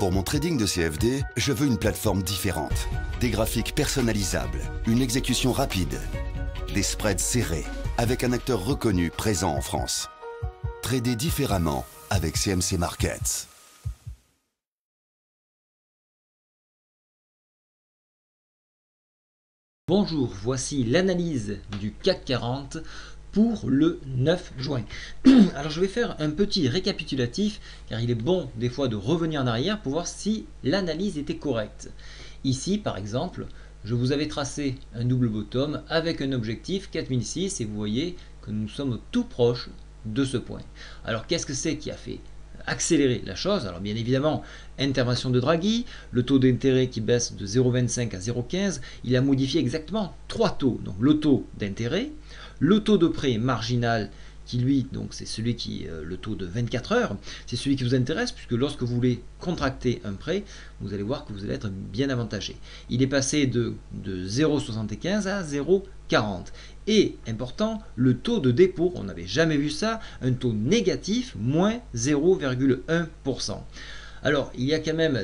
Pour mon trading de CFD, je veux une plateforme différente. Des graphiques personnalisables, une exécution rapide, des spreads serrés, avec un acteur reconnu présent en France. Trader différemment avec CMC Markets. Bonjour, voici l'analyse du CAC 40 pour le 9 juin. Alors je vais faire un petit récapitulatif car il est bon des fois de revenir en arrière pour voir si l'analyse était correcte. Ici par exemple, je vous avais tracé un double bottom avec un objectif 4006 et vous voyez que nous sommes tout proche de ce point. Alors qu'est-ce que c'est qui a fait accélérer la chose? Alors bien évidemment, intervention de Draghi, le taux d'intérêt qui baisse de 0,25 à 0,15, il a modifié exactement trois taux. Donc le taux d'intérêt, le taux de prêt marginal qui lui, donc c'est celui qui, le taux de 24 heures, c'est celui qui vous intéresse puisque lorsque vous voulez contracter un prêt, vous allez voir que vous allez être bien avantagé. Il est passé de 0,75 à 0,40. Et important, le taux de dépôt, on n'avait jamais vu ça, un taux négatif, moins 0,1%. Alors, il y a quand même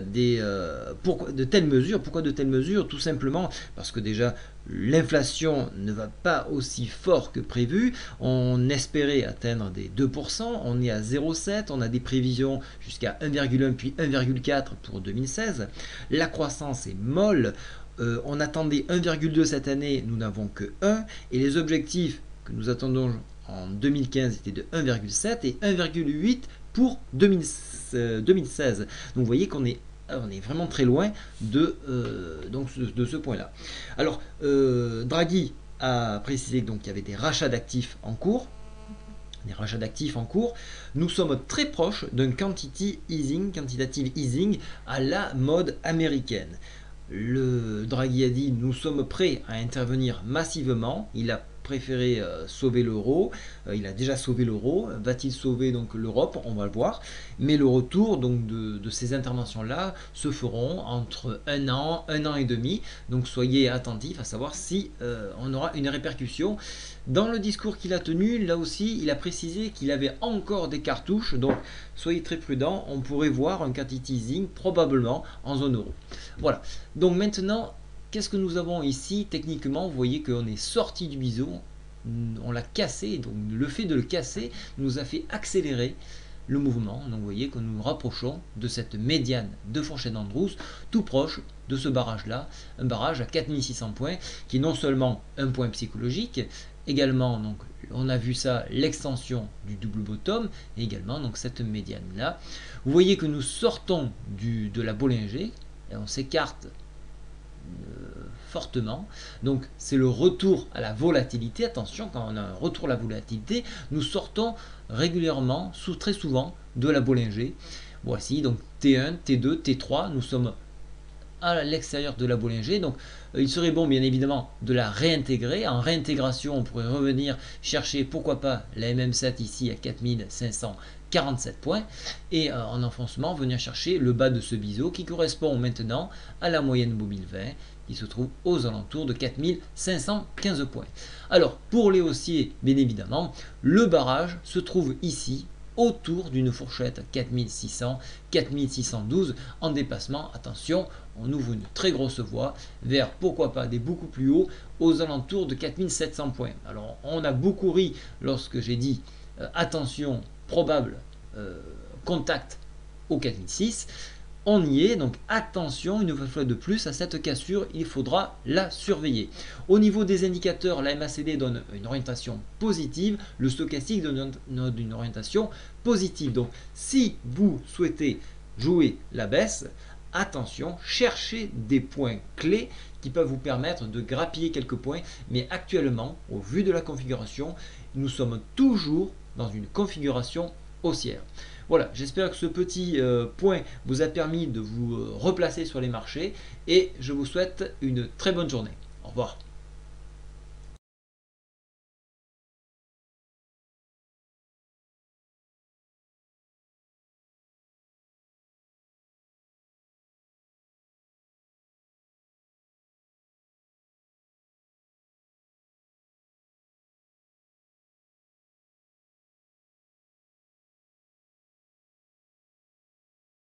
pourquoi de telles mesures? Pourquoi de telles mesures? Tout simplement parce que déjà, l'inflation ne va pas aussi fort que prévu. On espérait atteindre des 2%, on est à 0,7, on a des prévisions jusqu'à 1,1 puis 1,4 pour 2016. La croissance est molle. On attendait 1,2 cette année, nous n'avons que 1. Et les objectifs que nous attendons en 2015 étaient de 1,7 et 1,8 pour 2016. Donc vous voyez qu'on est vraiment très loin de ce point-là. Alors, Draghi a précisé qu'il y avait des rachats d'actifs en cours. Nous sommes très proches d'un quantitative easing à la mode américaine. Le Draghi a dit nous sommes prêts à intervenir massivement. Il a préféré sauver l'euro. Il a déjà sauvé l'euro. Va-t-il sauver donc l'Europe? On va le voir. Mais le retour donc de ces interventions-là se feront entre un an et demi. Donc soyez attentifs à savoir si on aura une répercussion. Dans le discours qu'il a tenu, là aussi, il a précisé qu'il avait encore des cartouches. Donc soyez très prudents. On pourrait voir un quantitative easing probablement en zone euro. Voilà. Donc maintenant, qu'est-ce que nous avons ici? Techniquement, vous voyez qu'on est sorti du biseau, on l'a cassé, donc le fait de le casser nous a fait accélérer le mouvement. Donc vous voyez que nous nous rapprochons de cette médiane de fourchette d'Andrews, tout proche de ce barrage-là, un barrage à 4600 points, qui est non seulement un point psychologique, également, donc, on a vu ça, l'extension du double bottom, et également donc, cette médiane-là. Vous voyez que nous sortons de la Bollinger, et on s'écarte fortement. Donc c'est le retour à la volatilité. Attention, quand on a un retour à la volatilité, nous sortons régulièrement, très souvent, de la Bollinger. Voici donc T1, T2, T3, nous sommes à l'extérieur de la Bollinger. Donc il serait bon bien évidemment de la réintégrer. En réintégration, on pourrait revenir chercher pourquoi pas la MM7 ici à 4547 points et en enfoncement venir chercher le bas de ce biseau qui correspond maintenant à la moyenne mobile 20 qui se trouve aux alentours de 4515 points. Alors pour les haussiers, bien évidemment, le barrage se trouve ici autour d'une fourchette 4600, 4612 en dépassement. Attention, on ouvre une très grosse voie vers pourquoi pas des beaucoup plus hauts aux alentours de 4700 points. Alors on a beaucoup ri lorsque j'ai dit attention, probable contact au 4006. On y est, donc attention une fois de plus à cette cassure, il faudra la surveiller. Au niveau des indicateurs, la MACD donne une orientation positive, le stochastique donne une orientation positive. Donc si vous souhaitez jouer la baisse, attention, cherchez des points clés qui peuvent vous permettre de grappiller quelques points. Mais actuellement, au vu de la configuration, nous sommes toujours dans une configuration haussière. Voilà, j'espère que ce petit point vous a permis de vous replacer sur les marchés et je vous souhaite une très bonne journée. Au revoir.